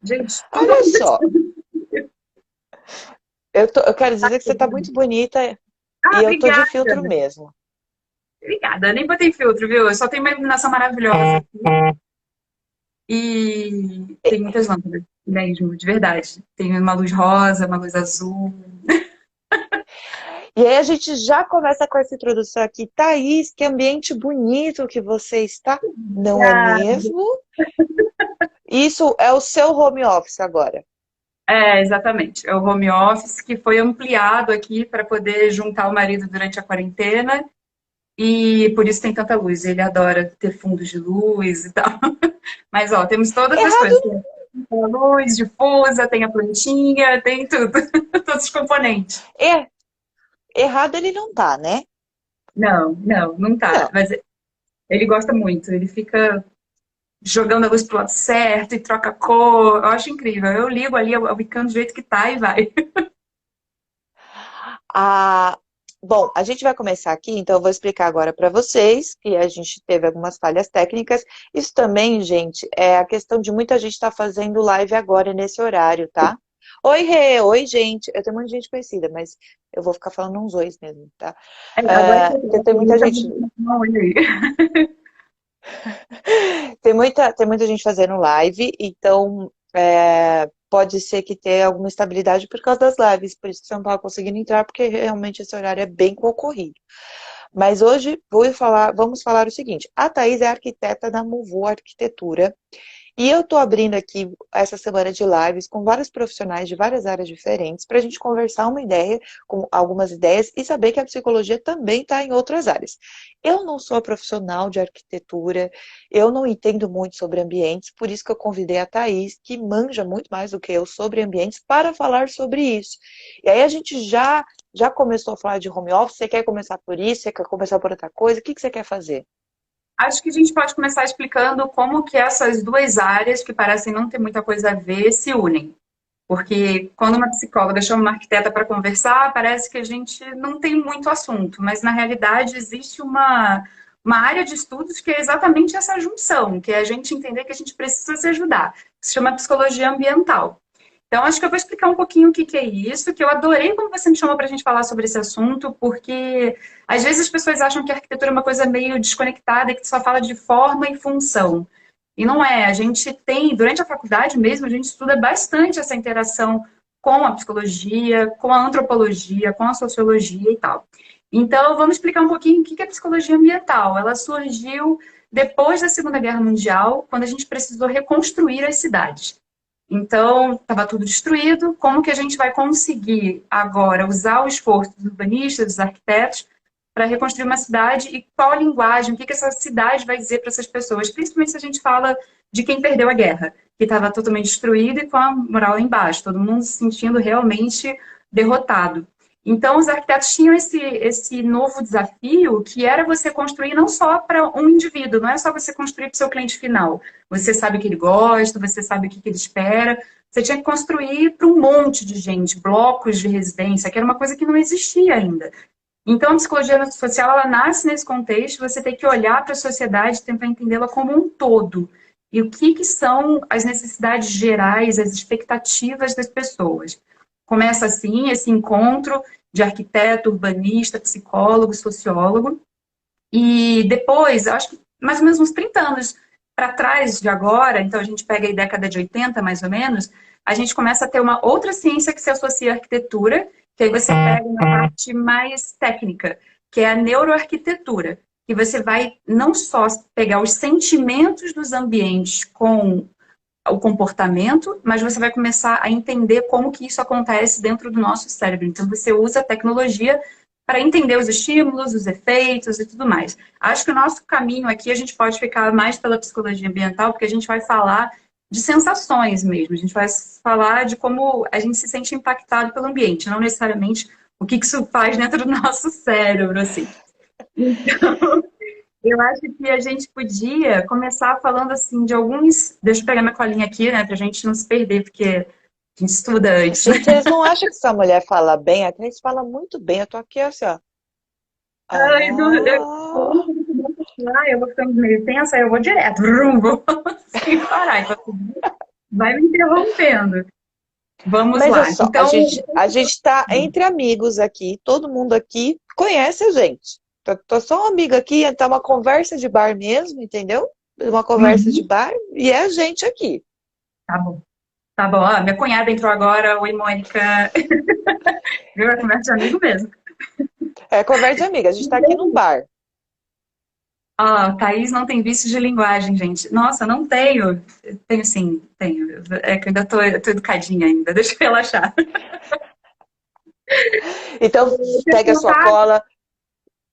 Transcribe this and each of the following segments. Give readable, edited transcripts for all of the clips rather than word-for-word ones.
Gente, tudo Olha só, aconteceu. eu quero dizer que você tá muito bonita Ah, e eu tô de obrigada. filtro mesmo. Obrigada. Nem botei filtro, viu? Eu só tenho uma iluminação maravilhosa aqui. E tem muitas lâmpadas, mesmo, de verdade. Tem uma luz rosa, uma luz azul. E aí a gente já começa com essa introdução aqui. Thaís, que ambiente bonito que você está, não é Ah, mesmo? Isso é o seu home office agora. é, exatamente. É o home office que foi ampliado aqui para poder juntar o marido durante a quarentena. E por isso tem tanta luz. Ele adora ter fundos de luz e tal. Mas, ó, temos todas as Errado, coisas. Tem a luz difusa, tem a plantinha, tem tudo. Todos os componentes. é, errado ele não tá, né? Não, não, não tá. Não. Mas ele gosta muito. Ele fica jogando a luz pro lado certo e troca cor. Eu acho incrível. Eu ligo ali, eu bicando do jeito que tá e vai. Ah, bom, a gente vai começar aqui, então eu vou explicar agora para vocês que a gente teve algumas falhas técnicas. Isso também, gente, é a questão de muita gente estar fazendo live agora nesse horário, tá? Oi, Rê, oi, gente. Eu tenho um monte de gente conhecida, mas eu vou ficar falando uns ois mesmo, tá? É, agora que Tem eu muita nunca gente, vi não, olha aí. tem muita gente fazendo live, então pode ser que tenha alguma estabilidade por causa das lives, por isso que você não estava conseguindo entrar, porque realmente esse horário é bem concorrido. Mas hoje vamos falar o seguinte: a Thaís é arquiteta da Muvu Arquitetura e eu estou abrindo aqui essa semana de lives com vários profissionais de várias áreas diferentes para a gente conversar uma ideia, com algumas ideias e saber que a psicologia também está em outras áreas. Eu não sou profissional de arquitetura, eu não entendo muito sobre ambientes, por isso que eu convidei a Thaís, que manja muito mais do que eu sobre ambientes, para falar sobre isso. E aí a gente já começou a falar de home office, você quer começar por isso, você quer começar por outra coisa, o que você quer fazer? Acho que a gente pode começar explicando como que essas duas áreas, que parecem não ter muita coisa a ver, se unem. Porque quando uma psicóloga chama uma arquiteta para conversar, parece que a gente não tem muito assunto, mas na realidade existe uma área de estudos que é exatamente essa junção, que é a gente entender que a gente precisa se ajudar, que se chama psicologia ambiental. Então, acho que eu vou explicar um pouquinho o que que é isso, que eu adorei quando você me chamou para a gente falar sobre esse assunto, porque às vezes as pessoas acham que a arquitetura é uma coisa meio desconectada, que só fala de forma e função. E não é. A gente tem, durante a faculdade mesmo, a gente estuda bastante essa interação com a psicologia, com a antropologia, com a sociologia e tal. Então, vamos explicar um pouquinho o que é psicologia ambiental. Ela surgiu depois da Segunda Guerra Mundial, quando a gente precisou reconstruir as cidades. Então, estava tudo destruído. Como que a gente vai conseguir agora usar o esforço dos urbanistas, dos arquitetos, para reconstruir uma cidade e qual a linguagem, o que que essa cidade vai dizer para essas pessoas, principalmente se a gente fala de quem perdeu a guerra, que estava totalmente destruído e com a moral lá embaixo, todo mundo se sentindo realmente derrotado. Então, os arquitetos tinham esse novo desafio, que era você construir não só para um indivíduo, não é só você construir para o seu cliente final. Você sabe o que ele gosta, você sabe o que ele espera. Você tinha que construir para um monte de gente, blocos de residência, que era uma coisa que não existia ainda. Então, a psicologia social, ela nasce nesse contexto, você tem que olhar para a sociedade e tentar entendê-la como um todo. E o que, que são as necessidades gerais, as expectativas das pessoas. Começa assim, esse encontro de arquiteto, urbanista, psicólogo, sociólogo. E depois, acho que mais ou menos uns 30 anos para trás de agora, então a gente pega aí década de 80 mais ou menos, a gente começa a ter uma outra ciência que se associa à arquitetura, que aí você pega uma parte mais técnica, que é a neuroarquitetura, que você vai não só pegar os sentimentos dos ambientes com o comportamento, mas você vai começar a entender como que isso acontece dentro do nosso cérebro. Então, você usa a tecnologia para entender os estímulos, os efeitos e tudo mais. Acho que o nosso caminho aqui, a gente pode ficar mais pela psicologia ambiental, porque a gente vai falar de sensações mesmo, a gente vai falar de como a gente se sente impactado pelo ambiente, não necessariamente o que isso faz dentro do nosso cérebro, assim. Eu acho que a gente podia começar falando assim de alguns. Deixa eu pegar minha colinha aqui, né, pra gente não se perder, porque a gente estuda antes. Gente, vocês não acham que essa mulher fala bem? A Thaís fala muito bem, eu tô aqui assim, ó. Ai, Ah, eu vou ficando meio tensa, aí eu vou direto, vrum, vou sem parar. Então, vai me interrompendo. Vamos Mas é lá. só, Então, a gente tá entre amigos aqui, todo mundo aqui conhece a gente. Tô só uma amiga aqui, tá uma conversa de bar mesmo, entendeu? Uma conversa de uhum, bar e é a gente aqui. tá bom. Tá bom. Ah, minha cunhada entrou agora. Oi, Mônica. Viu? A conversa de amigo mesmo. É conversa de amiga, a gente tá aqui num bar. Ah, Thaís não tem vício de linguagem, gente. Nossa, não tenho. Tenho sim, tenho. É que eu ainda tô educadinha ainda. Deixa eu relaxar. Então, pega a sua cola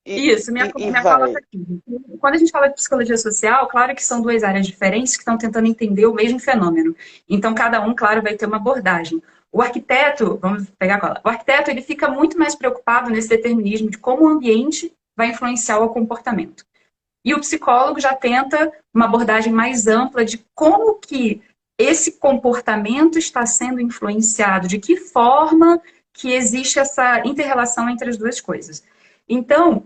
Isso, e minha fala está vai. aqui. Quando a gente fala de psicologia social, claro que são duas áreas diferentes que estão tentando entender o mesmo fenômeno. Então, cada um, claro, vai ter uma abordagem. O arquiteto, vamos pegar a cola, o arquiteto ele fica muito mais preocupado nesse determinismo de como o ambiente vai influenciar o comportamento. E o psicólogo já tenta uma abordagem mais ampla de como que esse comportamento está sendo influenciado, de que forma que existe essa interrelação entre as duas coisas. Então,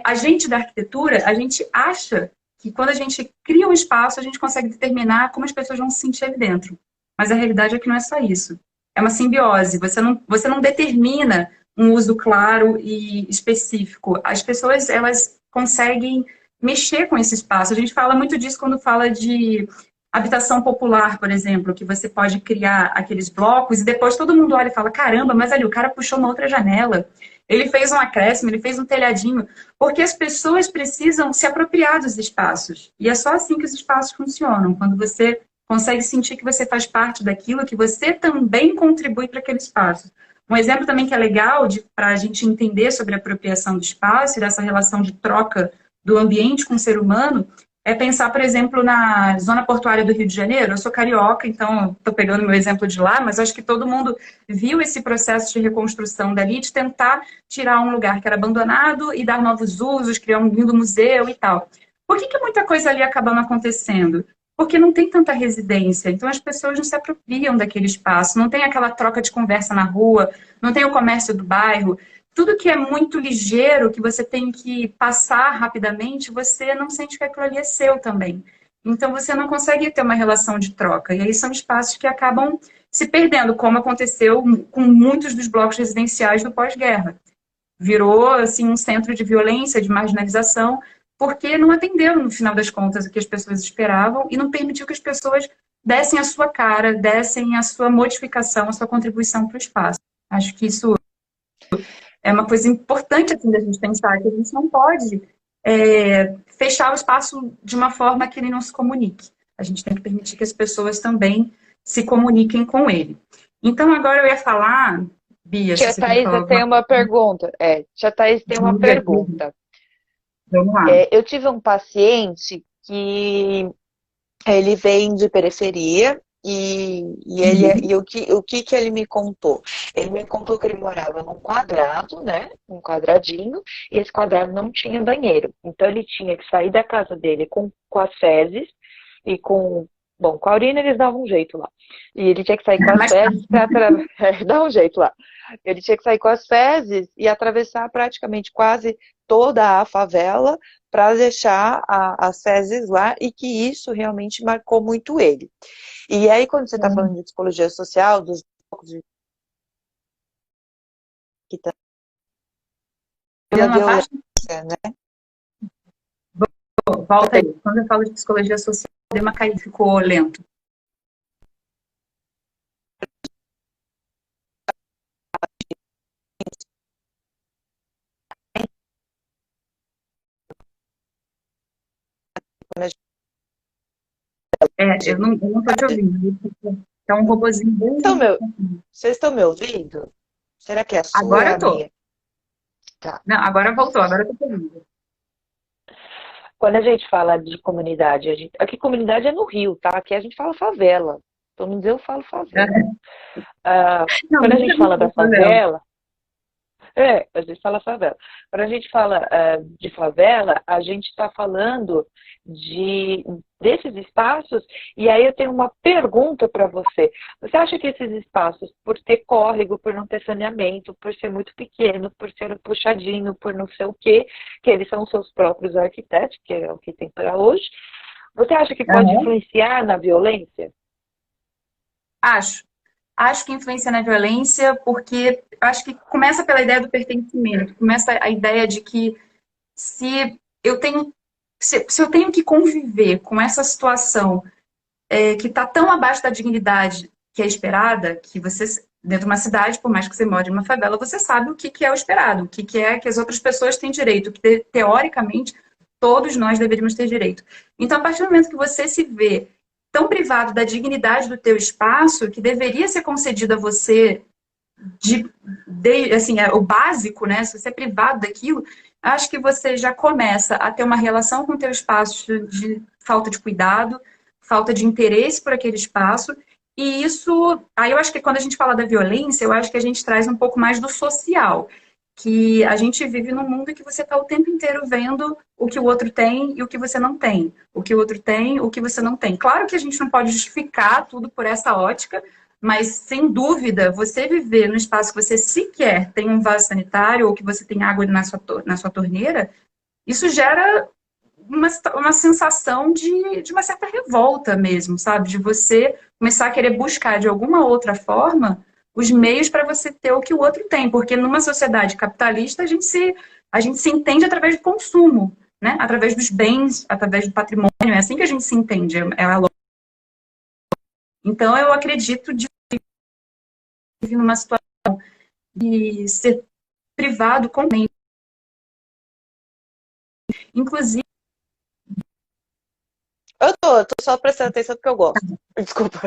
a gente da arquitetura, a gente acha que quando a gente cria um espaço, a gente consegue determinar como as pessoas vão se sentir ali dentro. Mas a realidade é que não é só isso. É uma simbiose. Você não determina um uso claro e específico. As pessoas, elas conseguem mexer com esse espaço. A gente fala muito disso quando fala de habitação popular, por exemplo, que você pode criar aqueles blocos e depois todo mundo olha e fala: caramba, mas ali o cara puxou uma outra janela, ele fez um acréscimo, ele fez um telhadinho, porque as pessoas precisam se apropriar dos espaços. E é só assim que os espaços funcionam, quando você consegue sentir que você faz parte daquilo, que você também contribui para aquele espaço. Um exemplo também que é legal para a gente entender sobre a apropriação do espaço e dessa relação de troca do ambiente com o ser humano é pensar, por exemplo, na zona portuária do Rio de Janeiro. Eu sou carioca, então estou pegando meu exemplo de lá, mas acho que todo mundo viu esse processo de reconstrução dali, de tentar tirar um lugar que era abandonado e dar novos usos, criar um lindo museu e tal. Por que muita coisa ali acaba não acontecendo? Porque não tem tanta residência, então as pessoas não se apropriam daquele espaço, não tem aquela troca de conversa na rua, não tem o comércio do bairro, tudo que é muito ligeiro, que você tem que passar rapidamente, você não sente que aquilo ali é seu também. Então você não consegue ter uma relação de troca. E aí são espaços que acabam se perdendo, como aconteceu com muitos dos blocos residenciais do pós-guerra. Virou assim um centro de violência, de marginalização, porque não atenderam no final das contas o que as pessoas esperavam e não permitiu que as pessoas dessem a sua cara, dessem a sua modificação, a sua contribuição para o espaço. Acho que isso é uma coisa importante assim, da gente pensar, que a gente não pode fechar o espaço de uma forma que ele não se comunique. A gente tem que permitir que as pessoas também se comuniquem com ele. Então, agora eu ia falar, Bia, se Tia você quer Thaís, falar eu alguma tenho uma pergunta. Tia Thaís tem uma coisa, diga. pergunta. Vamos lá. Eu tive um paciente que ele vem de periferia Uhum. e o que ele me contou? Ele me contou que ele morava num quadrado, né? Um quadradinho, e esse quadrado não tinha banheiro. Então ele tinha que sair da casa dele com as fezes e bom, com a urina eles davam um jeito lá. E ele tinha que sair com as Mas tá. fezes para dar um jeito lá. Ele tinha que sair com as fezes e atravessar praticamente quase toda a favela para deixar as fezes lá e que isso realmente marcou muito ele. E aí, quando você está falando de psicologia social, dos blocos de que tá pela Perdendo uma violência, parte, né? volta aí. Quando eu falo de psicologia social, deu uma caída, ficou lento. Eu não tô te ouvindo. É um robozinho Então, bem. meu, vocês estão me ouvindo? Será que é a sua ou Agora é eu a tô. minha? Tá. Não, agora voltou, agora eu tô te ouvindo. Quando a gente fala de comunidade, aqui comunidade é no Rio, tá? Aqui a gente fala favela. Pelo menos eu falo favela. Não, Quando a muita gente gente fala tá da fazendo. favela, a gente fala favela. Quando a gente fala de favela, a gente está falando desses espaços, e aí eu tenho uma pergunta para você. Você acha que esses espaços, por ter córrego, por não ter saneamento, por ser muito pequeno, por ser puxadinho, por não sei o quê, que eles são seus próprios arquitetos, que é o que tem para hoje, você acha que pode Aham. influenciar na violência? Acho. Acho que influencia na violência, porque acho que começa pela ideia do pertencimento, começa a ideia de que se eu tenho, se eu tenho que conviver com essa situação que está tão abaixo da dignidade que é esperada, que você, dentro de uma cidade, por mais que você more em uma favela, você sabe o que, que é o esperado, o que, que é que as outras pessoas têm direito, que teoricamente todos nós deveríamos ter direito. Então, a partir do momento que você se vê tão privado da dignidade do teu espaço, que deveria ser concedido a você assim, o básico, né? Se você é privado daquilo, acho que você já começa a ter uma relação com o teu espaço de falta de cuidado, falta de interesse por aquele espaço, e isso, aí eu acho que quando a gente fala da violência, eu acho que a gente traz um pouco mais do social, que a gente vive num mundo que você está o tempo inteiro vendo o que o outro tem e o que você não tem, o que o outro tem, o que você não tem. Claro que a gente não pode justificar tudo por essa ótica, mas, sem dúvida, você viver num espaço que você sequer tem um vaso sanitário ou que você tem água na sua torneira, isso gera uma sensação de uma certa revolta mesmo, sabe? De você começar a querer buscar de alguma outra forma os meios para você ter o que o outro tem. Porque numa sociedade capitalista, a gente se entende através do consumo, né? Através dos bens, através do patrimônio. É assim que a gente se entende. Então, eu acredito de viver numa situação de ser privado completamente. Inclusive, Eu tô só prestando atenção porque eu gosto. Desculpa.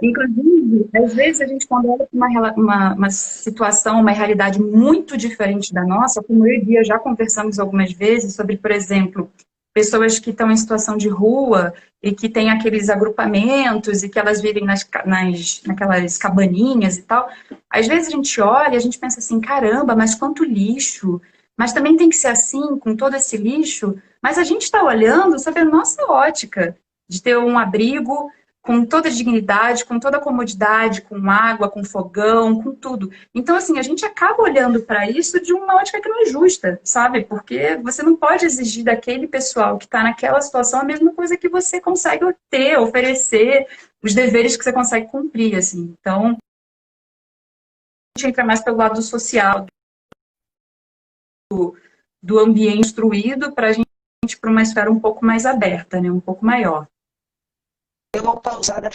inclusive, às vezes a gente quando olha para uma situação, uma realidade muito diferente da nossa, como eu e Bia já conversamos algumas vezes sobre, por exemplo, pessoas que estão em situação de rua e que têm aqueles agrupamentos e que elas vivem naquelas cabaninhas e tal. Às vezes a gente olha e a gente pensa assim, caramba, mas quanto lixo! Mas também tem que ser assim, com todo esse lixo. Mas a gente está olhando sob a nossa ótica de ter um abrigo com toda a dignidade, com toda a comodidade, com água, com fogão, com tudo. Então, assim, a gente acaba olhando para isso de uma ótica que não é justa, sabe? Porque você não pode exigir daquele pessoal que está naquela situação a mesma coisa que você consegue ter, oferecer, os deveres que você consegue cumprir, assim. Então, a gente entra mais pelo lado social, do ambiente instruído, para a gente para uma esfera um pouco mais aberta, né? Um pouco maior. Deu uma pausada.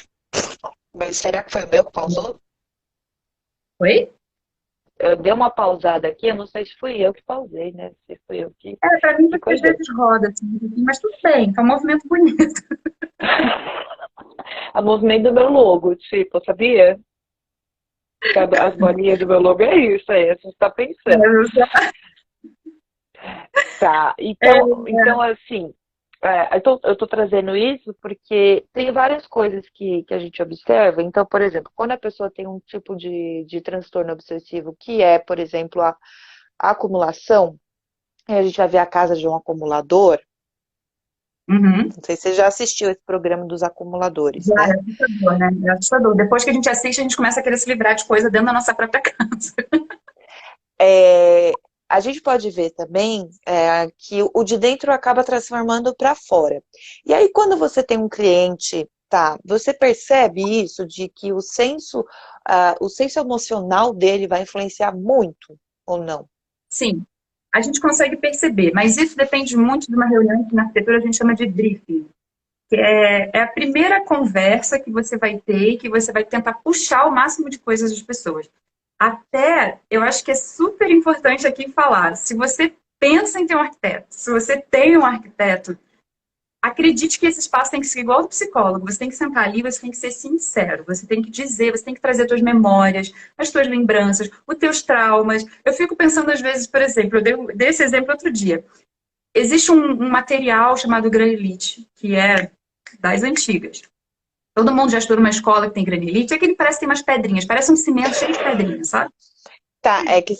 Mas será que foi o meu que pausou? Oi? Eu dei uma pausada aqui, eu não sei se fui eu que pausei, né? Se fui eu que. Para mim, Que porque às coisa. vezes roda, assim, mas tudo bem, tá um movimento bonito. A movimento do meu logo, tipo, sabia? As bolinhas do meu logo é isso aí, você está pensando. Tá, então assim, eu tô trazendo isso porque tem várias coisas que a gente observa. Então, por exemplo, quando a pessoa tem um tipo de transtorno obsessivo, que é, por exemplo, a acumulação, e a gente vai ver a casa de um acumulador. Uhum. Não sei se você já assistiu esse programa dos acumuladores, Já, né? é assustador, né? É assustador. Depois que a gente assiste, a gente começa a querer se livrar de coisa dentro da nossa própria casa. A gente pode ver também que o de dentro acaba transformando para fora. E aí, quando você tem um cliente, tá, você percebe isso, de que o senso emocional dele vai influenciar muito ou não? Sim, a gente consegue perceber, mas isso depende muito de uma reunião que na arquitetura a gente chama de briefing, que é a primeira conversa que você vai ter e que você vai tentar puxar o máximo de coisas das pessoas. Até, eu acho que é super importante aqui falar, se você pensa em ter um arquiteto, se você tem um arquiteto, acredite que esse espaço tem que ser igual ao psicólogo. Você tem que sentar ali, você tem que ser sincero. Você tem que dizer, você tem que trazer as tuas memórias, as tuas lembranças, os teus traumas. Eu fico pensando às vezes, por exemplo, dei esse exemplo outro dia. Existe um material chamado granilite, que é das antigas. Todo mundo já estudou numa escola que tem granilite. É que ele parece que tem umas pedrinhas, parece um cimento cheio de pedrinhas, sabe? Tá, é que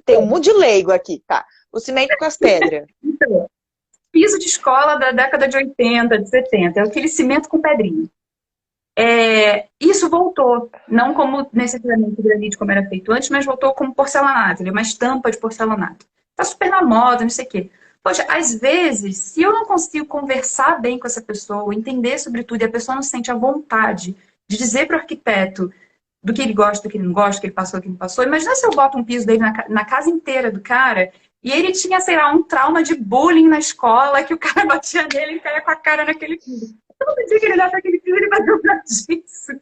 tem um monte de leigo aqui, tá? O cimento com as pedras. Então, piso de escola da década de 80, de 70, é aquele cimento com pedrinha. Isso voltou, não como necessariamente granite como era feito antes, mas voltou como porcelanato, uma estampa de porcelanato. Tá super na moda, não sei o quê. Poxa, às vezes, se eu não consigo conversar bem com essa pessoa, entender sobre tudo, e a pessoa não sente a vontade de dizer para o arquiteto do que ele gosta, do que ele não gosta, do que ele passou, do que ele não passou. Imagina se eu boto um piso dele na casa inteira do cara e ele tinha, sei lá, um trauma de bullying na escola, que o cara batia nele e caía com a cara naquele piso. Eu não dia que ele dá para aquele piso, ele vai lembrar disso.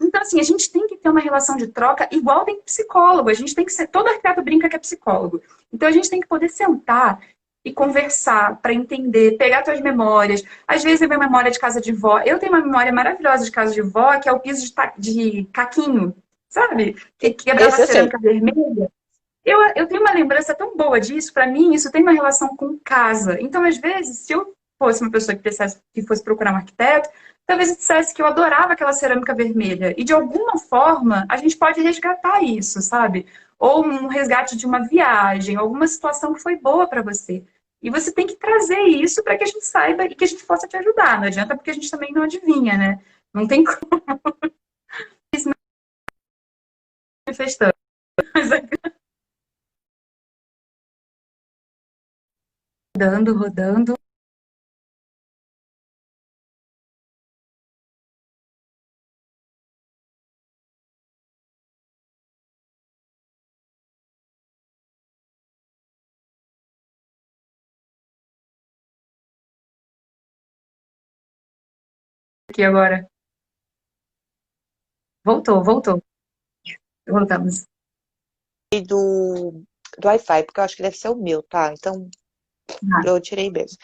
Então, assim, a gente tem que ter uma relação de troca igual tem psicólogo. A gente tem que ser. Todo arquiteto brinca que é psicólogo. Então, a gente tem que poder sentar e conversar para entender, pegar suas memórias. Às vezes, eu tenho memória de casa de vó. Eu tenho uma memória maravilhosa de casa de vó, que é o piso de caquinho, sabe? Que quebrava Esse a eu sei. cerâmica vermelha. Eu tenho uma lembrança tão boa disso. Para mim, isso tem uma relação com casa. Então, às vezes, se eu fosse uma pessoa que precisasse, que fosse procurar um arquiteto, talvez eu dissesse que eu adorava aquela cerâmica vermelha. E de alguma forma, a gente pode resgatar isso, sabe? Ou um resgate de uma viagem, alguma situação que foi boa para você. E você tem que trazer isso para que a gente saiba e que a gente possa te ajudar. Não adianta porque a gente também não adivinha, né? Não tem como se manifestando. Mas rodando, rodando. Aqui agora. Voltou, voltou. Voltamos. E do Wi-Fi, porque eu acho que deve ser o meu, tá? Então, Ah, eu tirei mesmo.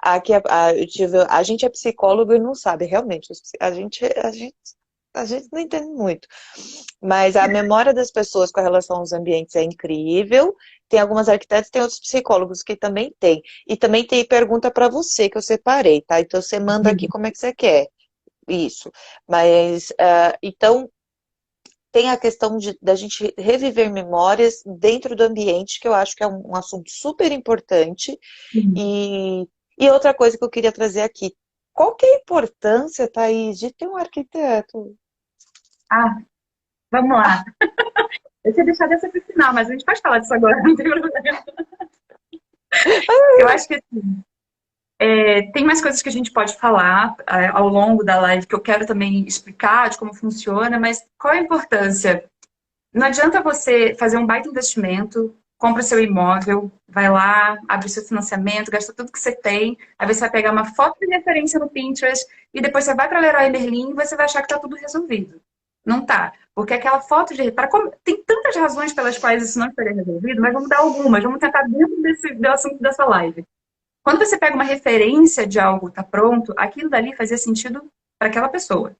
Aqui, a gente é psicólogo e não sabe, realmente. A gente não entende muito. Mas a memória das pessoas com relação aos ambientes é incrível. Tem algumas arquitetas, tem outros psicólogos que também tem. E também tem pergunta para você que eu separei, tá? Então você manda aqui como é que você quer. Isso. Mas, então, tem a questão da gente reviver memórias dentro do ambiente, que eu acho que é um assunto super importante. E, e outra coisa que eu queria trazer aqui. Qual que é a importância, Thaís, de ter um arquiteto? ah, vamos lá. Eu tinha deixado essa para o final, mas a gente pode falar disso agora, não tem problema. Eu acho que assim, tem mais coisas que a gente pode falar ao longo da live que eu quero também explicar de como funciona, mas qual a importância? Não adianta você fazer um baita investimento, compra seu imóvel, vai lá, abre o seu financiamento, gasta tudo que você tem, aí você vai pegar uma foto de referência no Pinterest e depois você vai para Leroy Merlin e você vai achar que está tudo resolvido. Não tá. Porque aquela foto de. Tem tantas razões pelas quais isso não estaria resolvido, mas vamos dar algumas, vamos tentar dentro do assunto dessa live. Quando você pega uma referência de algo que está pronto, aquilo dali fazia sentido para aquela pessoa.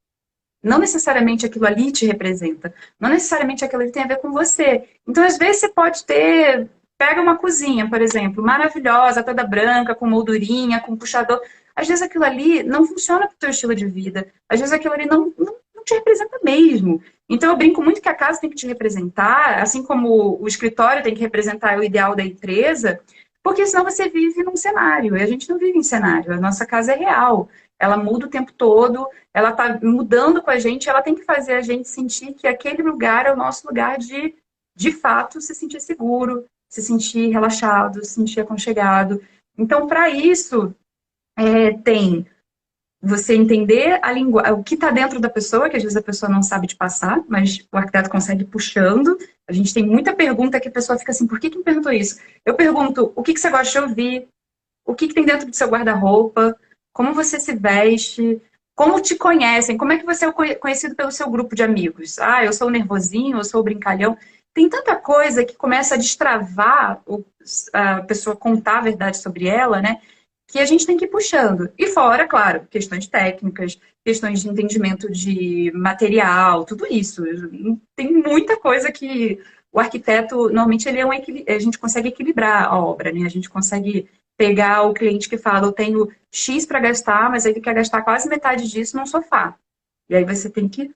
Não necessariamente aquilo ali te representa. Não necessariamente aquilo ali tem a ver com você. Então, às vezes, você pode ter. Pega uma cozinha, por exemplo, maravilhosa, toda branca, com moldurinha, com puxador. Às vezes aquilo ali não funciona para o teu estilo de vida. Às vezes aquilo ali não te representa mesmo. Então eu brinco muito que a casa tem que te representar, assim como o escritório tem que representar o ideal da empresa, porque senão você vive num cenário. E a gente não vive em cenário. A nossa casa é real. Ela muda o tempo todo, ela está mudando com a gente, ela tem que fazer a gente sentir que aquele lugar é o nosso lugar de fato, se sentir seguro, se sentir relaxado, se sentir aconchegado. Então, para isso, tem você entender a língua, o que está dentro da pessoa, que às vezes a pessoa não sabe te passar, mas o arquiteto consegue ir puxando. A gente tem muita pergunta que a pessoa fica assim, por que me perguntou isso? Eu pergunto, o que você gosta de ouvir? O que tem dentro do seu guarda-roupa? Como você se veste? Como te conhecem? Como é que você é conhecido pelo seu grupo de amigos? Ah, eu sou o nervosinho, eu sou o brincalhão. Tem tanta coisa que começa a destravar a pessoa contar a verdade sobre ela, né? Que a gente tem que ir puxando. E fora, claro, questões técnicas, questões de entendimento de material, tudo isso. Tem muita coisa que o arquiteto, normalmente, ele a gente consegue equilibrar a obra, né? A gente consegue pegar o cliente que fala, eu tenho X para gastar, mas ele quer gastar quase metade disso num sofá. E aí você tem que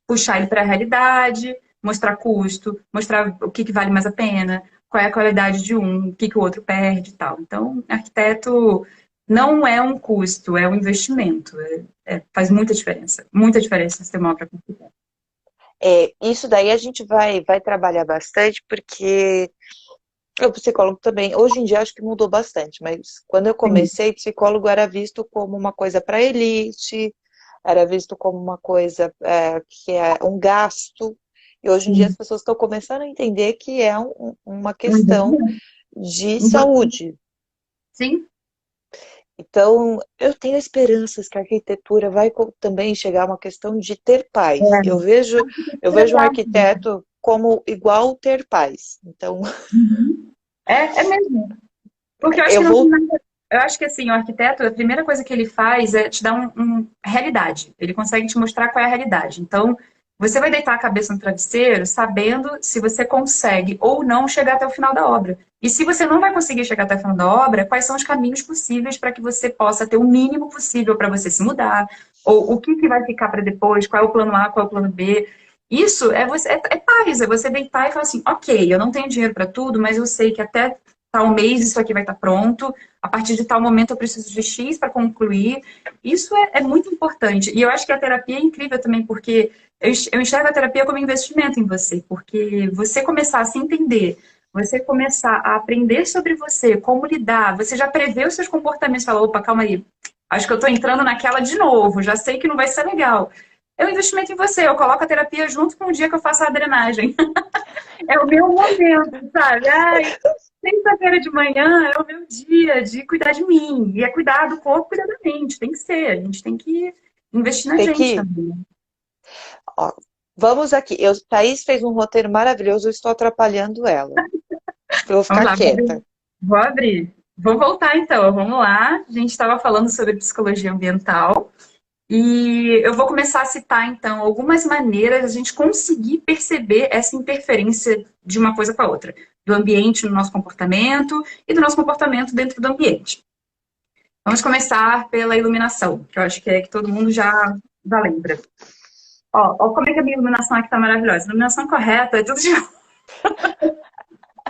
puxar ele para a realidade, mostrar custo, mostrar o que vale mais a pena, qual é a qualidade de um, o que o outro perde e tal. Então, arquiteto não é um custo, é um investimento. Faz muita diferença você ter uma obra completa. Isso daí a gente vai trabalhar bastante, porque o psicólogo também, hoje em dia acho que mudou bastante, mas quando eu Sim. comecei, psicólogo era visto como uma coisa para elite, era visto como uma coisa que é um gasto, e hoje em dia as Sim. pessoas estão começando a entender que é uma questão Uhum. de Uhum. saúde. Sim. Então, eu tenho esperanças que a arquitetura vai também chegar a uma questão de ter paz. É. Eu vejo um arquiteto como igual ter paz. Então, Uhum. É mesmo. Porque eu acho eu que não tem vou nada. Eu acho que assim, o arquiteto, a primeira coisa que ele faz é te dar realidade. Ele consegue te mostrar qual é a realidade. Então, você vai deitar a cabeça no travesseiro sabendo se você consegue ou não chegar até o final da obra. E se você não vai conseguir chegar até o final da obra, quais são os caminhos possíveis para que você possa ter o mínimo possível para você se mudar? Ou o que, que vai ficar para depois? Qual é o plano A, qual é o plano B? Isso é você, é paz, é você deitar e falar assim, ok, eu não tenho dinheiro para tudo, mas eu sei que até tal mês isso aqui vai estar pronto, a partir de tal momento eu preciso de X para concluir. Isso é muito importante. E eu acho que a terapia é incrível também, porque eu enxergo a terapia como investimento em você, porque você começar a se entender, você começar a aprender sobre você, como lidar, você já prevê os seus comportamentos, fala, opa, calma aí, acho que eu estou entrando naquela de novo, já sei que não vai ser legal. É um investimento em você, eu coloco a terapia junto com o dia que eu faço a drenagem. É o meu momento, sabe? Ai, sexta-feira de manhã é o meu dia de cuidar de mim. E é cuidar do corpo, cuidar da mente. Tem que ser. A gente tem que investir na ter gente que. também. Ó, vamos aqui. Thaís fez um roteiro maravilhoso, eu estou atrapalhando ela. Eu vou Vamos ficar lá, vou abrir. quieta. Vou abrir. Vou voltar então. Vamos lá. A gente estava falando sobre psicologia ambiental. E eu vou começar a citar, então, algumas maneiras de a gente conseguir perceber essa interferência de uma coisa com a outra, do ambiente no nosso comportamento e do nosso comportamento dentro do ambiente. Vamos começar pela iluminação, que eu acho que é que todo mundo já lembra. Ó, como é que a minha iluminação aqui está maravilhosa. Iluminação correta, é tudo de...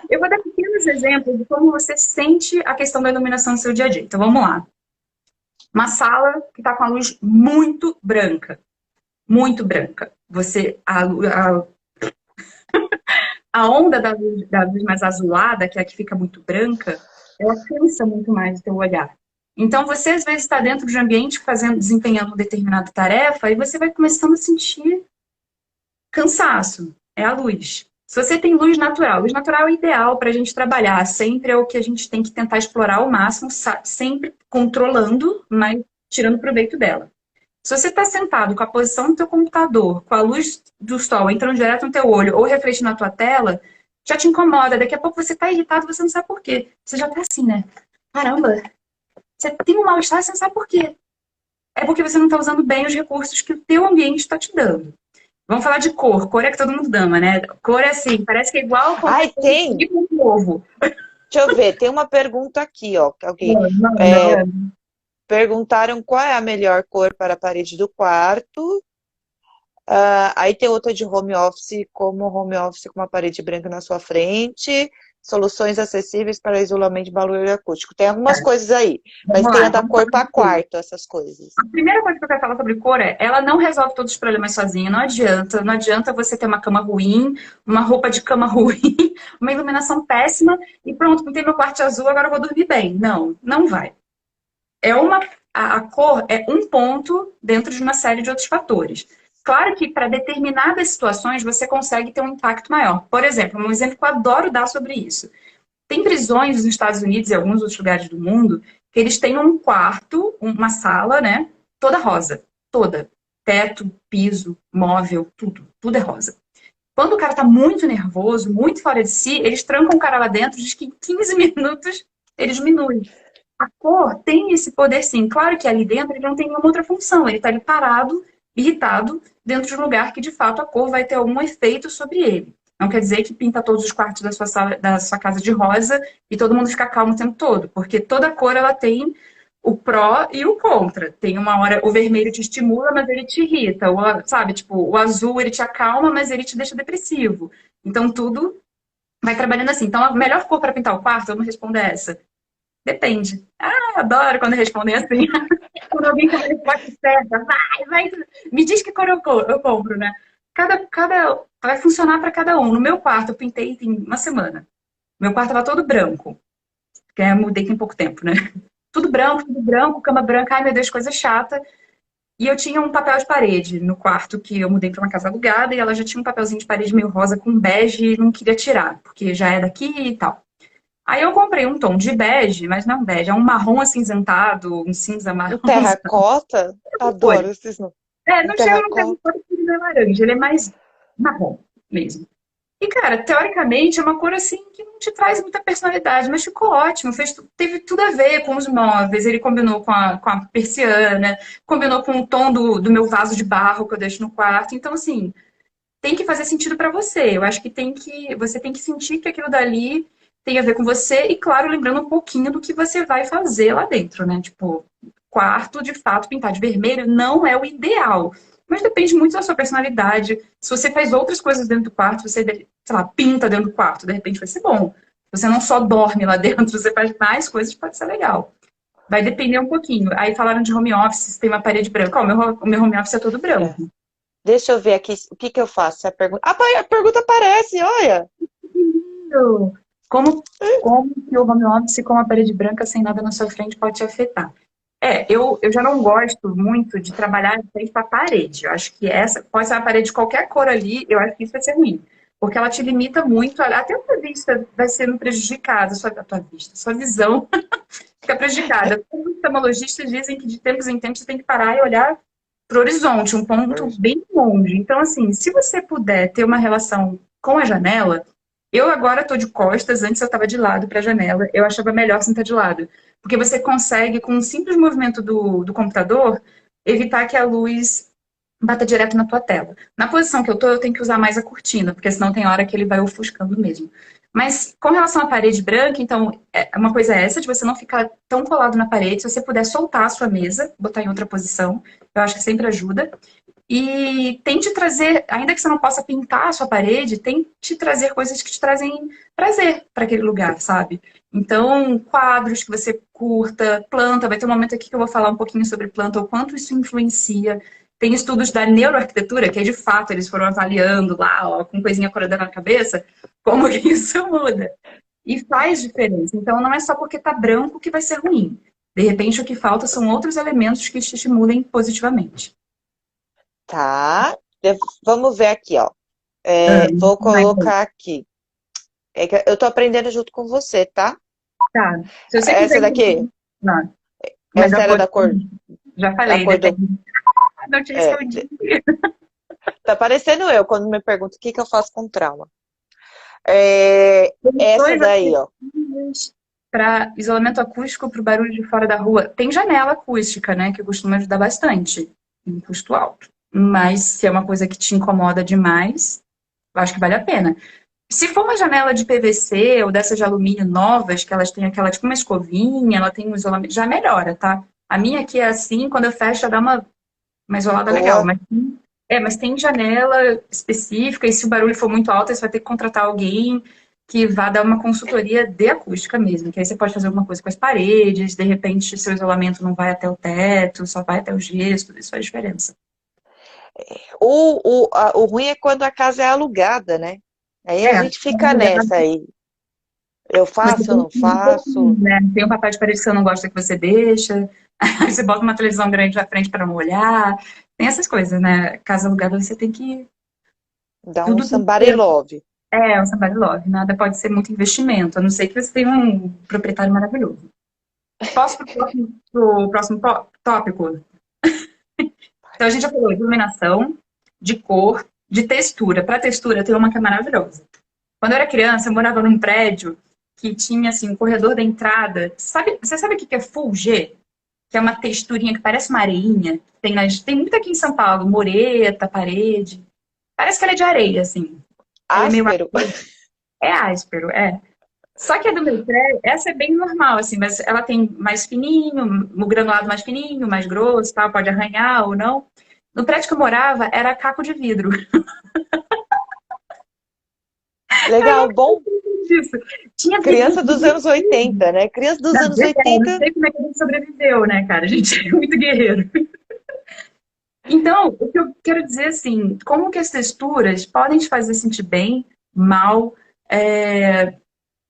Eu vou dar pequenos exemplos de como você sente a questão da iluminação no seu dia a dia. Então, vamos lá. Uma sala que está com a luz muito branca. Muito branca. A onda da luz mais azulada, que é a que fica muito branca, ela cansa muito mais o teu olhar. Então, você às vezes está dentro de um ambiente desempenhando uma determinada tarefa e você vai começando a sentir cansaço. É a luz. Se você tem luz natural é ideal para a gente trabalhar. Sempre é o que a gente tem que tentar explorar ao máximo, sempre controlando, mas tirando proveito dela. Se você está sentado com a posição do teu computador, com a luz do sol entrando direto no teu olho ou refletindo na tua tela, já te incomoda. Daqui a pouco você está irritado, você não sabe por quê. Você já está assim, né? Caramba, você tem um mal-estar, você não sabe por quê. É porque você não está usando bem os recursos que o teu ambiente está te dando. Vamos falar de cor. Cor é que todo mundo ama, né? Cor é assim, parece que é igual qualquer Ai, coisa tem! de um ovo. Deixa eu ver, tem uma pergunta aqui, ó. Que alguém, Manda. perguntaram qual é a melhor cor para a parede do quarto. Aí tem outra de home office, como home office com uma parede branca na sua frente, soluções acessíveis para isolamento de barulho acústico. Tem algumas coisas aí, mas Vamos tem lá, a da vamos falar cor para de cor. quarto, essas coisas. A primeira coisa que eu quero falar sobre cor é, ela não resolve todos os problemas sozinha, não adianta. Não adianta você ter uma cama ruim, uma roupa de cama ruim, uma iluminação péssima e pronto, pintei meu quarto de azul, agora eu vou dormir bem. Não, não vai. É uma, a cor é um ponto dentro de uma série de outros fatores. Claro que para determinadas situações você consegue ter um impacto maior. Por exemplo, um exemplo que eu adoro dar sobre isso. Tem prisões nos Estados Unidos e alguns outros lugares do mundo que eles têm um quarto, uma sala, né? Toda rosa. Toda. Teto, piso, móvel, tudo. Tudo é rosa. Quando o cara tá muito nervoso, muito fora de si, eles trancam o cara lá dentro, diz que em 15 minutos ele diminui. A cor tem esse poder sim. Claro que ali dentro ele não tem nenhuma outra função. Ele tá ali parado, irritado, dentro de um lugar que de fato a cor vai ter algum efeito sobre ele. Não quer dizer que pinta todos os quartos da sua sala, da sua casa de rosa e todo mundo fica calmo o tempo todo, porque toda cor ela tem o pró e o contra. Tem uma hora o vermelho te estimula, mas ele te irrita. Sabe, tipo, o azul ele te acalma, mas ele te deixa depressivo. Então tudo vai trabalhando assim. Então a melhor cor para pintar o quarto, vamos responder essa. Depende. Ah, adoro quando respondem assim. Quando alguém tem uma resposta certa, vai. Me diz que cor eu compro, né? Vai funcionar para cada um. No meu quarto, eu pintei tem uma semana. Meu quarto estava todo branco, porque eu mudei tem pouco tempo, né? Tudo branco, cama branca. Ai, meu Deus, coisa chata. E eu tinha um papel de parede no quarto que eu mudei para uma casa alugada e ela já tinha um papelzinho de parede meio rosa com bege e não queria tirar, porque já é daqui e tal. Aí eu comprei um tom de bege, mas não bege, é um marrom acinzentado, um cinza Um marrom. terracota? Cores. Adoro esses nomes. É, Um não chega no terra terracota. cor porque ele não é laranja, ele é mais marrom mesmo. E, cara, teoricamente é uma cor assim que não te traz muita personalidade, mas ficou ótimo, teve tudo a ver com os móveis, ele combinou com a persiana, combinou com o tom do meu vaso de barro que eu deixo no quarto. Então, assim, tem que fazer sentido pra você. Eu acho que você tem que sentir que aquilo dali tem a ver com você e, claro, lembrando um pouquinho do que você vai fazer lá dentro, né? Tipo, quarto, de fato, pintar de vermelho não é o ideal. Mas depende muito da sua personalidade. Se você faz outras coisas dentro do quarto, você, sei lá, pinta dentro do quarto, de repente vai ser bom. Se você não só dorme lá dentro, você faz mais coisas, pode ser legal. Vai depender um pouquinho. Aí falaram de home office, se tem uma parede branca. Ó, o meu home office é todo É. branco. Deixa eu ver aqui o que que eu faço. Se a pergunta... a pergunta aparece, olha. Como, como que o home office com a parede branca sem nada na sua frente pode te afetar? Eu já não gosto muito de trabalhar de frente para a parede. Eu acho que essa pode ser uma parede de qualquer cor ali, eu acho que isso vai ser ruim. Porque ela te limita muito, até a tua vista vai sendo prejudicada, a tua vista, sua visão fica prejudicada. Os oftalmologistas dizem que de tempos em tempos você tem que parar e olhar para o horizonte, um ponto bem longe. Então, assim, se você puder ter uma relação com a janela, eu agora estou de costas, antes eu estava de lado para a janela, eu achava melhor sentar de lado. Porque você consegue, com um simples movimento do computador, evitar que a luz bata direto na tua tela. Na posição que eu tô, eu tenho que usar mais a cortina, porque senão tem hora que ele vai ofuscando mesmo. Mas com relação à parede branca, então, uma coisa é essa, de você não ficar tão colado na parede, se você puder soltar a sua mesa, botar em outra posição, eu acho que sempre ajuda. E tente trazer, ainda que você não possa pintar a sua parede, tente trazer coisas que te trazem prazer para aquele lugar, sabe? Então, quadros que você curta, planta, vai ter um momento aqui que eu vou falar um pouquinho sobre planta, o quanto isso influencia. Tem estudos da neuroarquitetura, que é de fato, eles foram avaliando lá, ó, com coisinha acordando na cabeça, como que isso muda. E faz diferença. Então, não é só porque tá branco que vai ser ruim. De repente, o que falta são outros elementos que te estimulem positivamente. Tá. Vamos ver aqui, ó. Ah, Vou mas aí, colocar aqui. É que eu tô aprendendo junto com você, tá? tá. Se você quiser. Essa daqui, Não, mas essa a era cor, da cor, já da falei, cor do. depende. Não te é, respondi. tá parecendo eu quando me pergunto o que que eu faço com trauma. Tem Essa dois daí, ó. acessíveis para isolamento acústico para o barulho de fora da rua. Tem janela acústica, né, que costuma ajudar bastante, em custo alto. Mas se é uma coisa que te incomoda demais, eu acho que vale a pena. Se for uma janela de PVC ou dessas de alumínio novas, que elas têm aquela, tipo uma escovinha, ela tem um isolamento, já melhora, tá? A minha aqui é assim, quando eu fecho, já dá uma isolada legal. Boa. Mas tem janela específica, e se o barulho for muito alto, você vai ter que contratar alguém que vá dar uma consultoria de acústica mesmo, que aí você pode fazer alguma coisa com as paredes, de repente seu isolamento não vai até o teto, só vai até o gesso, tudo isso faz diferença. O ruim é quando a casa é alugada, né? Aí a É, gente fica nessa aí. Eu você faço, eu tem não que ir um pouquinho, faço. né? Tem um papel de parede que você não gosta que você deixa, aí você bota uma televisão grande na frente para não olhar. Tem essas coisas, né? Casa alugada você tem que. Dá um Tudo tem que somebody ter. love. É, um somebody love. Nada pode ser muito investimento, a não ser que você tenha um proprietário maravilhoso. Posso pro próximo tópico? Então, a gente já falou de iluminação, de cor, de textura. Para textura, tem uma que é maravilhosa. Quando eu era criança, eu morava num prédio que tinha, assim, um corredor da entrada. Você sabe o que é Full G? Que é uma texturinha que parece uma areinha. Tem muito aqui em São Paulo, moreta, parede. Parece que ela é de areia, assim. Ela é meio. Áspero. É áspero, é. Só que a do meu prédio, essa é bem normal, assim, mas ela tem mais fininho, o granulado mais fininho, mais grosso, tal, pode arranhar ou não. No prédio que eu morava, era caco de vidro. Legal, bom. Disso. Tinha Criança vidro. dos anos 80, né? Criança dos anos Não 80. sei como é que a gente sobreviveu, né, cara? A gente é muito guerreiro. Então, o que eu quero dizer, assim, como que as texturas podem te fazer sentir bem, mal,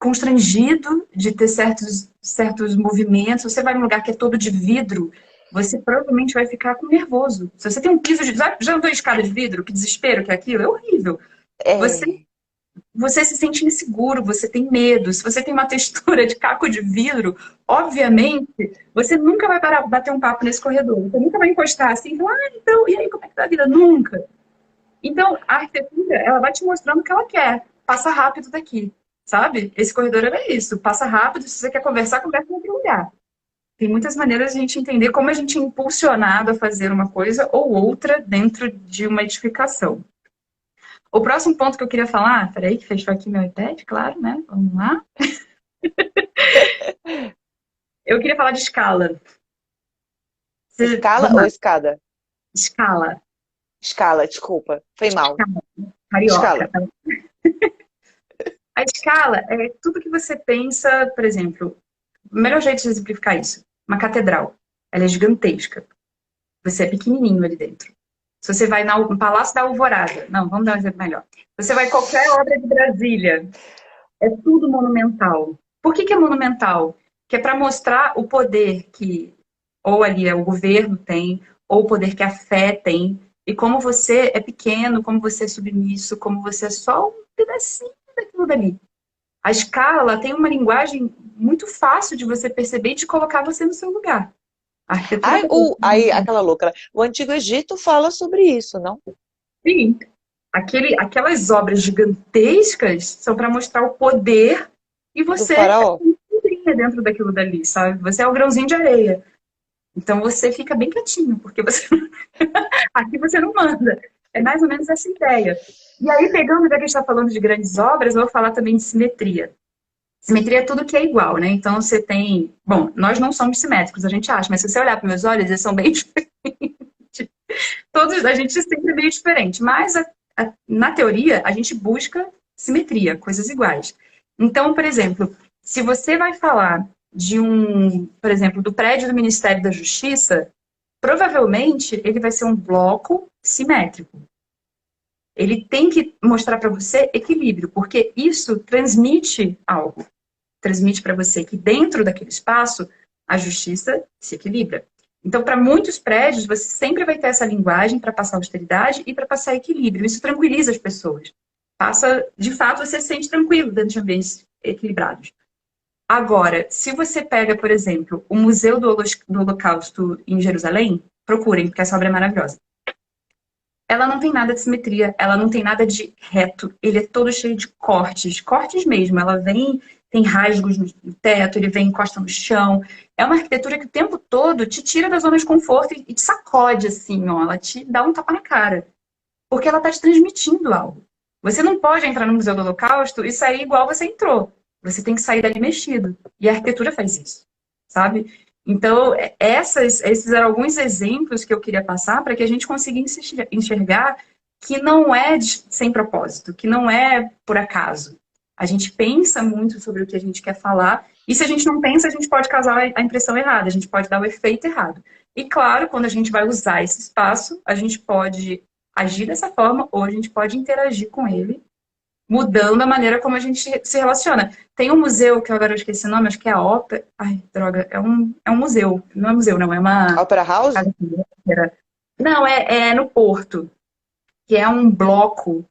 constrangido de ter certos movimentos. Você vai num lugar que é todo de vidro, você provavelmente vai ficar com nervoso. Se você tem um piso de... Já andou em escada de vidro? Que desespero que é aquilo? É horrível. Você, É. você se sente inseguro, você tem medo. Se você tem uma textura de caco de vidro, obviamente, você nunca vai parar bater um papo nesse corredor. Você nunca vai encostar assim e falar, então, e aí, como é que tá a vida? Nunca. Então, a arquitetura, ela vai te mostrando o que ela quer. Passa rápido daqui, sabe? Esse corredor é isso. Passa rápido. Se você quer conversar, conversa em outro lugar. Tem muitas maneiras de a gente entender como a gente é impulsionado a fazer uma coisa ou outra dentro de uma edificação. O próximo ponto que eu queria falar, peraí, que fechou aqui meu iPad, claro, né? Vamos lá. Eu queria falar de escala. Escala Vamos ou lá, escada? escala. Escala, desculpa. Foi mal. Escala. Carioca. Escala. A escala é tudo que você pensa, por exemplo, o melhor jeito de exemplificar isso, uma catedral. Ela é gigantesca. Você é pequenininho ali dentro. Se você vai no Palácio da Alvorada, não, vamos dar um exemplo melhor. Você vai em qualquer obra de Brasília, é tudo monumental. Por que que é monumental? Que é para mostrar o poder que ou ali o governo tem, ou o poder que a fé tem, e como você é pequeno, como você é submisso, como você é só um pedacinho daquilo dali. A escala tem uma linguagem muito fácil de você perceber e de colocar você no seu lugar. A arquitetura Ai, faz isso. aí, aquela louca. O Antigo Egito fala sobre isso, não? Sim, aquelas obras gigantescas são para mostrar o poder e Do você é faraó. uma pedrinha dentro daquilo dali, sabe? Você é o grãozinho de areia. Então você fica bem quietinho, porque você aqui você não manda. É mais ou menos essa ideia. E aí, pegando, já que a gente está falando de grandes obras, eu vou falar também de simetria. Simetria é tudo que é igual, né? Então você tem. Bom, nós não somos simétricos, a gente acha, mas se você olhar para meus olhos, eles são bem diferentes. Todos, a gente sempre é meio diferente. Mas na teoria, a gente busca simetria, coisas iguais. Então, por exemplo, se você vai falar de por exemplo, do prédio do Ministério da Justiça, provavelmente ele vai ser um bloco simétrico. Ele tem que mostrar para você equilíbrio, porque isso transmite algo. Transmite para você que dentro daquele espaço a justiça se equilibra. Então, para muitos prédios, você sempre vai ter essa linguagem para passar austeridade e para passar equilíbrio. Isso tranquiliza as pessoas. Passa, de fato, você se sente tranquilo dentro de ambientes equilibrados. Agora, se você pega, por exemplo, o Museu do Holocausto em Jerusalém, procurem, porque essa obra é maravilhosa. Ela não tem nada de simetria, ela não tem nada de reto, ele é todo cheio de cortes, cortes mesmo. Ela vem, tem rasgos no teto, ele vem encosta no chão. É uma arquitetura que o tempo todo te tira da zona de conforto e te sacode assim, ó. Ela te dá um tapa na cara, porque ela está te transmitindo algo. Você não pode entrar no Museu do Holocausto e sair igual você entrou. Você tem que sair dali mexido. E a arquitetura faz isso, sabe? Então, esses eram alguns exemplos que eu queria passar para que a gente consiga enxergar que não é sem propósito, que não é por acaso. A gente pensa muito sobre o que a gente quer falar, e se a gente não pensa, a gente pode causar a impressão errada, a gente pode dar o efeito errado. E claro, quando a gente vai usar esse espaço, a gente pode agir dessa forma ou a gente pode interagir com ele, mudando a maneira como a gente se relaciona. Tem um museu, que eu agora esqueci o nome, acho que é a Ópera. Ai, droga, é um museu. Não é museu, não, é uma. Opera House? Não, é no Porto, que é um bloco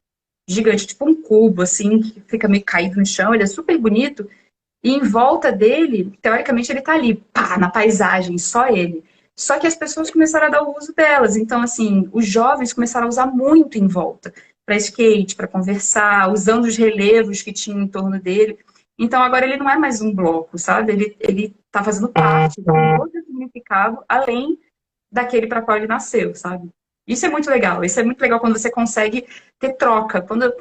gigante, tipo um cubo, assim, que fica meio caído no chão. Ele é super bonito. E em volta dele, teoricamente, ele tá ali, pá, na paisagem, só ele. Só que as pessoas começaram a dar o uso delas. Então, assim, os jovens começaram a usar muito em volta. Para skate, para conversar, usando os relevos que tinham em torno dele. Então, agora ele não é mais um bloco, sabe? Ele tá fazendo parte de um outro significado, além daquele para qual ele nasceu, sabe? Isso é muito legal. Isso é muito legal quando você consegue ter troca. Quando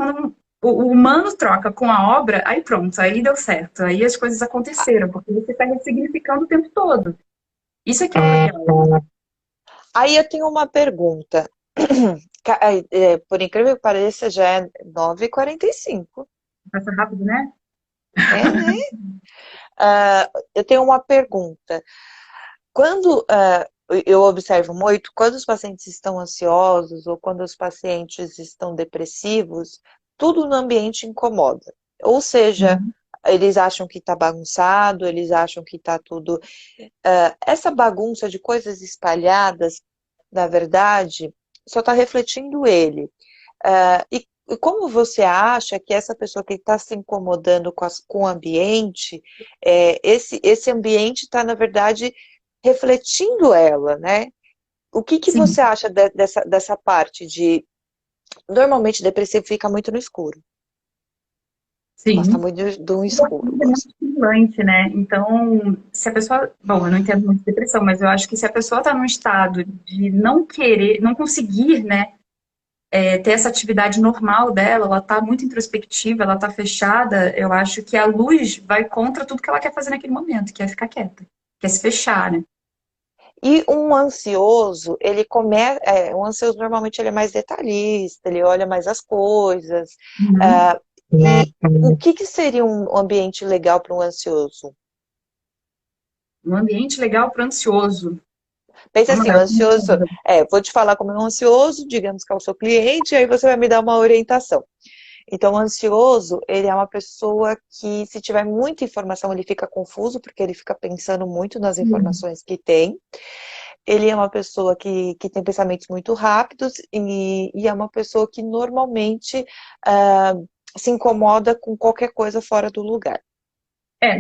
o humano troca com a obra, aí pronto, aí deu certo. Aí as coisas aconteceram, porque você está ressignificando o tempo todo. Isso é que é legal. Aí eu tenho uma pergunta. Por incrível que pareça, já é 9h45. Passa rápido, né? É, né? Eu tenho uma pergunta. Quando eu observo muito, quando os pacientes estão ansiosos ou quando os pacientes estão depressivos, tudo no ambiente incomoda. Ou seja, Eles acham que está bagunçado, eles acham que está tudo. Essa bagunça de coisas espalhadas, na verdade, só está refletindo ele. E como você acha que essa pessoa que está se incomodando com o ambiente, esse ambiente está, na verdade, refletindo ela, né? O que Sim, você acha dessa parte de... Normalmente, depressivo fica muito no escuro. Gosta sim. muito do O escuro, corpo é muito gosta. estimulante, né? Então, se a pessoa. Bom, eu não entendo muito de depressão, mas eu acho que se a pessoa está num estado de não querer, não conseguir, né, ter essa atividade normal dela, ela está muito introspectiva, ela está fechada, eu acho que a luz vai contra tudo que ela quer fazer naquele momento, que é ficar quieta, que é se fechar, né? E um ansioso, um ansioso normalmente ele é mais detalhista, ele olha mais as coisas. Uhum. ah, e o que seria um ambiente legal para um ansioso? Um ambiente legal para ansioso. Pensa Vamos assim, lá. o ansioso, vou te falar como é um ansioso, digamos que é o seu cliente, e aí você vai me dar uma orientação. Então, o ansioso, ele é uma pessoa que, se tiver muita informação, ele fica confuso, porque ele fica pensando muito nas informações que tem. Ele é uma pessoa que tem pensamentos muito rápidos e é uma pessoa que normalmente ah, se incomoda com qualquer coisa fora do lugar.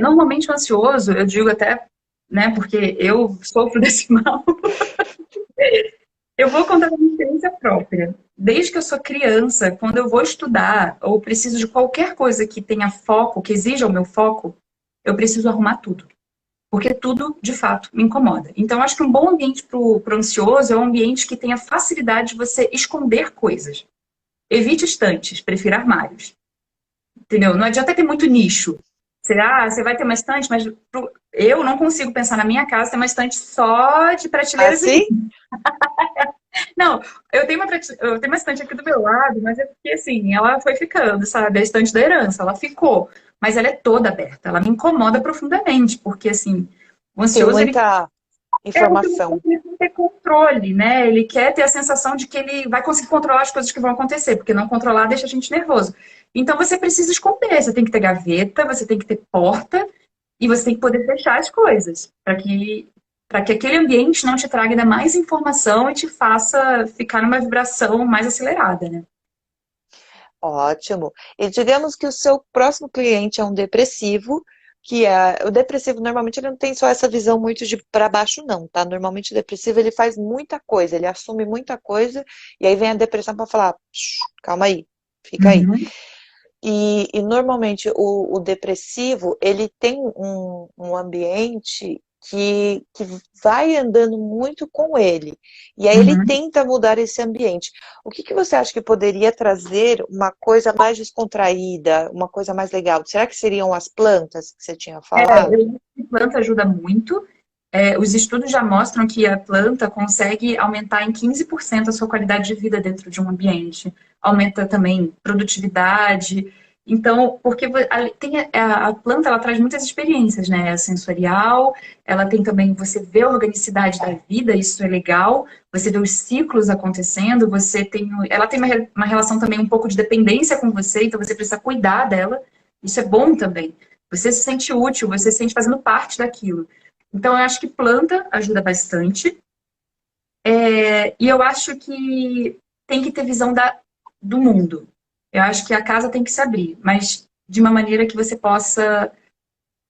Normalmente o ansioso, eu digo até, né, porque eu sofro desse mal. Eu vou contar da minha experiência própria. Desde que eu sou criança, quando eu vou estudar ou preciso de qualquer coisa que tenha foco, que exija o meu foco, eu preciso arrumar tudo. Porque tudo, de fato, me incomoda. Então, acho que um bom ambiente para o ansioso é um ambiente que tenha facilidade de você esconder coisas. Evite estantes, prefira armários. Entendeu? Não adianta ter muito nicho. Você vai ter uma estante, mas eu não consigo pensar na minha casa ter uma estante só de prateleiras e Assim? não, eu tenho uma estante aqui do meu lado, mas é porque assim, ela foi ficando, sabe? A estante da herança, ela ficou. Mas ela é toda aberta, ela me incomoda profundamente, porque assim, o Tem ansioso, ele muita porque o informação. ansioso, ele quer ter controle, né? Ele quer ter a sensação de que ele vai conseguir controlar as coisas que vão acontecer, porque não controlar deixa a gente nervoso. Então você precisa esconder, você tem que ter gaveta, você tem que ter porta, e você tem que poder fechar as coisas, para que aquele ambiente não te traga ainda mais informação e te faça ficar numa vibração mais acelerada, né? Ótimo. E digamos que o seu próximo cliente é um depressivo, o depressivo normalmente ele não tem só essa visão muito de para baixo não, tá? Normalmente o depressivo ele faz muita coisa, ele assume muita coisa e aí vem a depressão para falar, calma aí, fica aí. Uhum, E normalmente o depressivo, ele tem um ambiente que vai andando muito com ele. E aí ele uhum. tenta mudar esse ambiente. O que você acha que poderia trazer uma coisa mais descontraída, uma coisa mais legal? Será que seriam as plantas que você tinha falado? Eu acho que planta ajuda muito. Os estudos já mostram que a planta consegue aumentar em 15% a sua qualidade de vida dentro de um ambiente. Aumenta também produtividade. Então, porque a planta ela traz muitas experiências, né? A sensorial, ela tem também, você vê a organicidade da vida, isso é legal. Você vê os ciclos acontecendo, ela tem uma relação também um pouco de dependência com você, então você precisa cuidar dela. Isso é bom também. Você se sente útil, você se sente fazendo parte daquilo. Então, eu acho que planta ajuda bastante. E eu acho que tem que ter visão do mundo. Eu acho que a casa tem que se abrir, mas de uma maneira que você possa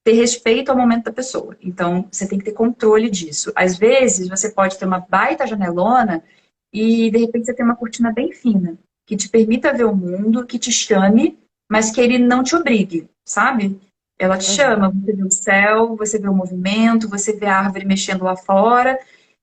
ter respeito ao momento da pessoa. Então, você tem que ter controle disso. Às vezes, você pode ter uma baita janelona e, de repente, você tem uma cortina bem fina, que te permita ver o mundo, que te chame, mas que ele não te obrigue, sabe? Ela te chama, Uhum. você vê o céu, você vê o movimento, você vê a árvore mexendo lá fora,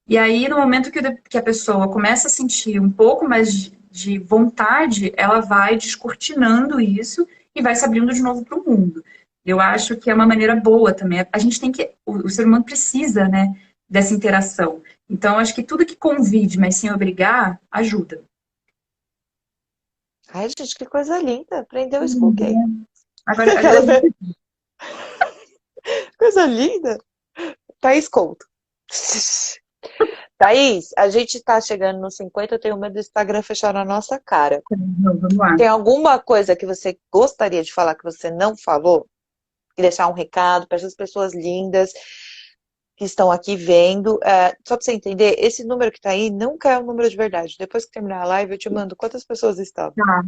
e aí, no momento que a pessoa começa a sentir um pouco mais de vontade, ela vai descortinando isso e vai se abrindo de novo para o mundo. Eu acho que é uma maneira boa também. A gente tem que. O ser humano precisa, né, dessa interação. Então, acho que tudo que convide, mas sem obrigar, ajuda. Ai, gente, que coisa linda. Aprendeu isso com quem? Agora Aquela coisa linda. Thaís Couto. Thaís, a gente tá chegando nos 50, eu tenho medo do Instagram fechar na nossa cara. vamos lá. Tem alguma coisa que você gostaria de falar que você não falou? deixar um recado para essas pessoas lindas que estão aqui vendo. Só para você entender, esse número que está aí nunca é um número de verdade. Depois que terminar a live, eu te mando quantas pessoas estão. Tá.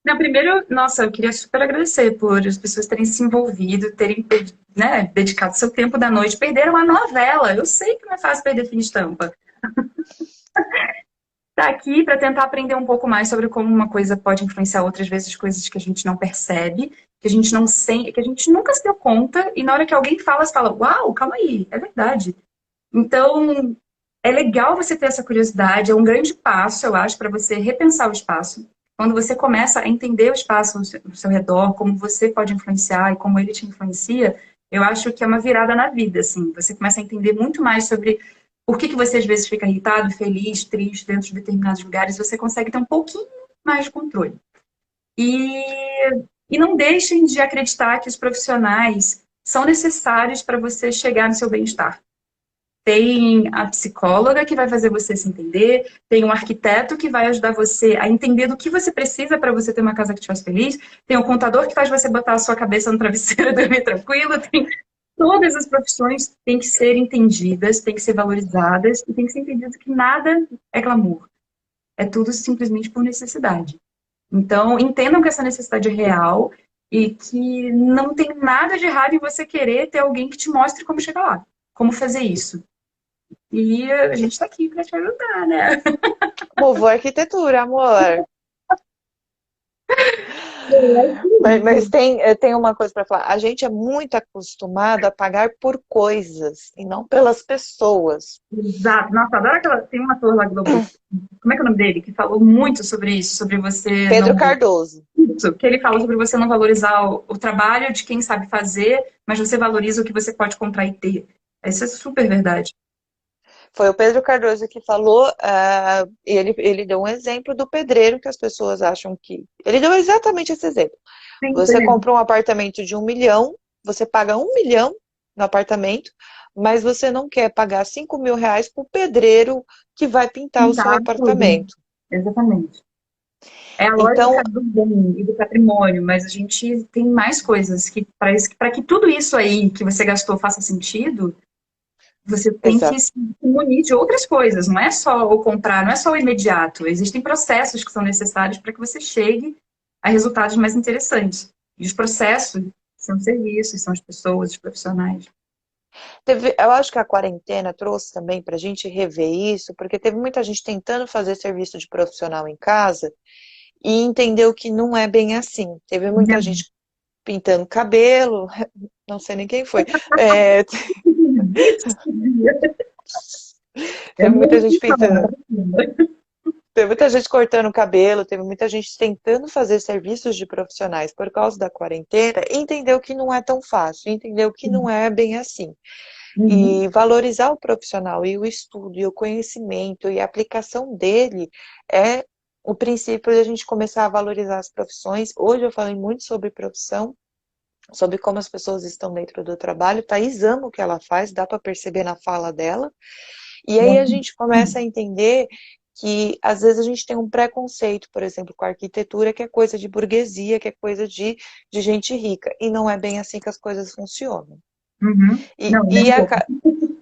Não, primeiro, nossa, eu queria super agradecer por as pessoas terem se envolvido, terem, né, dedicado seu tempo da noite, perderam a novela. Eu sei que não é fácil perder fim de estampa. Tá aqui para tentar aprender um pouco mais sobre como uma coisa pode influenciar outras vezes, coisas que a gente não percebe, que a gente não sente, que a gente nunca se deu conta, e na hora que alguém fala, você fala, uau, calma aí, é verdade. Então, é legal você ter essa curiosidade, é um grande passo, eu acho, para você repensar o espaço. Quando você começa a entender o espaço ao seu redor, como você pode influenciar e como ele te influencia, eu acho que é uma virada na vida, assim. Você começa a entender muito mais sobre por que você às vezes fica irritado, feliz, triste dentro de determinados lugares, você consegue ter um pouquinho mais de controle. E, e não deixem de acreditar que os profissionais são necessários para você chegar no seu bem-estar. Tem a psicóloga que vai fazer você se entender, tem um arquiteto que vai ajudar você a entender do que você precisa para você ter uma casa que te faz feliz, tem o contador que faz você botar a sua cabeça no travesseiro e dormir tranquilo, tem... Todas as profissões têm que ser entendidas, têm que ser valorizadas e tem que ser entendido que nada é glamour. É tudo simplesmente por necessidade. Então, entendam que essa necessidade é real e que não tem nada de errado em você querer ter alguém que te mostre como chegar lá, como fazer isso. E a gente está aqui para te ajudar, né? Movo arquitetura, amor. Mas tem uma coisa para falar. A gente é muito acostumado a pagar por coisas e não pelas pessoas. Exato. Nossa, adoro aquela. Tem um ator lá Globo. Como é que é o nome dele? Que falou muito sobre isso, sobre você Pedro não. Cardoso. Isso, que ele fala sobre você não valorizar o trabalho de quem sabe fazer, mas você valoriza o que você pode comprar e ter. Isso é super verdade. Foi o Pedro Cardoso que falou, e ele deu um exemplo do pedreiro que as pessoas acham que... Ele deu exatamente esse exemplo. Sim, Você compra um apartamento de 1 milhão, você paga 1 milhão no apartamento, mas você não quer pagar 5 mil reais para o pedreiro que vai pintar o seu pintar tudo. apartamento. Exatamente. É a Então, lógica do bem e do patrimônio, mas a gente tem mais coisas que, para que tudo isso aí que você gastou faça sentido, você tem que exato. se munir de outras coisas, não é só o comprar, não é só o imediato. Existem processos que são necessários para que você chegue a resultados mais interessantes. E os processos são os serviços, são as pessoas, os profissionais. Eu acho que a quarentena trouxe também para a gente rever isso, porque teve muita gente tentando fazer serviço de profissional em casa e entendeu que não é bem assim. Teve muita gente pintando cabelo, não sei nem quem foi. É Teve muita gente muito pintando. Teve muita gente cortando o cabelo, teve muita gente tentando fazer serviços de profissionais por causa da quarentena e entendeu que não é tão fácil, entendeu que não é bem assim. Uhum. E valorizar o profissional e o estudo e o conhecimento e a aplicação dele é o princípio de a gente começar a valorizar as profissões. Hoje eu falei muito sobre profissão, sobre como as pessoas estão dentro do trabalho. Thaís ama o que ela faz, dá para perceber na fala dela. E aí a gente começa a entender que às vezes a gente tem um preconceito, por exemplo, com a arquitetura, que é coisa de burguesia, que é coisa de gente rica. E não é bem assim que as coisas funcionam. Uhum. E, Não, e, nem a, pouco.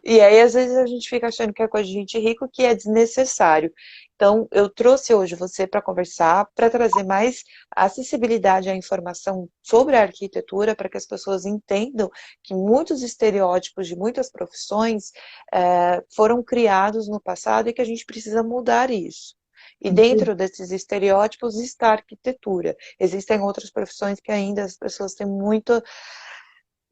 e aí, às vezes, a gente fica achando que é coisa de gente rica, que é desnecessário. Então, eu trouxe hoje você para conversar, para trazer mais acessibilidade à informação sobre a arquitetura, para que as pessoas entendam que muitos estereótipos de muitas profissões foram criados no passado e que a gente precisa mudar isso. E dentro desses estereótipos está a arquitetura. Existem outras profissões que ainda as pessoas têm muito...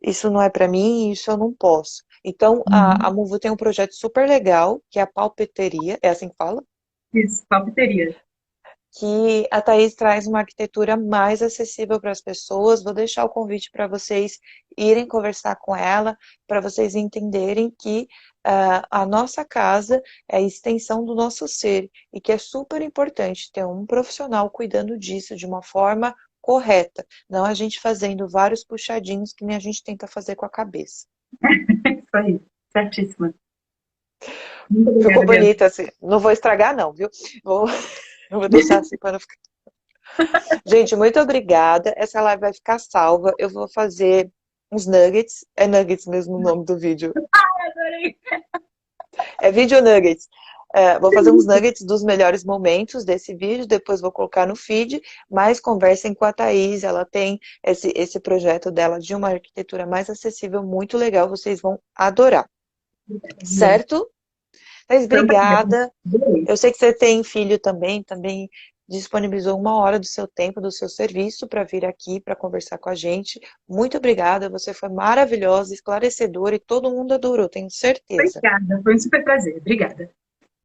Isso não é para mim, isso eu não posso. Então, a Uhum. Muvu tem um projeto super legal, que é a palpeteria, é assim que fala? Isso, palpiteria. Que a Thaís traz uma arquitetura mais acessível para as pessoas. Vou deixar o convite para vocês irem conversar com ela, para vocês entenderem que a nossa casa é a extensão do nosso ser e que é super importante ter um profissional cuidando disso de uma forma correta, não a gente fazendo vários puxadinhos que nem a gente tenta fazer com a cabeça. Isso aí, certíssima. Muito Ficou obrigada, Bia. bonita, assim. Não vou estragar, não, viu? Vou, vou deixar assim para não ficar. Gente, muito obrigada. Essa live vai ficar salva. Eu vou fazer. uns nuggets. É nuggets mesmo o nome do vídeo. Adorei. É vídeo nuggets. Vou fazer uns nuggets dos melhores momentos desse vídeo, depois vou colocar no feed, mas conversem com a Thaís, ela tem esse projeto dela de uma arquitetura mais acessível, muito legal, vocês vão adorar. Certo? Thaís, Então, tá bom. obrigada. Eu sei que você tem filho também disponibilizou 1 hora do seu tempo, do seu serviço para vir aqui para conversar com a gente. Muito obrigada, você foi maravilhosa, esclarecedora e todo mundo adorou, tenho certeza. Obrigada, foi um super prazer. Obrigada.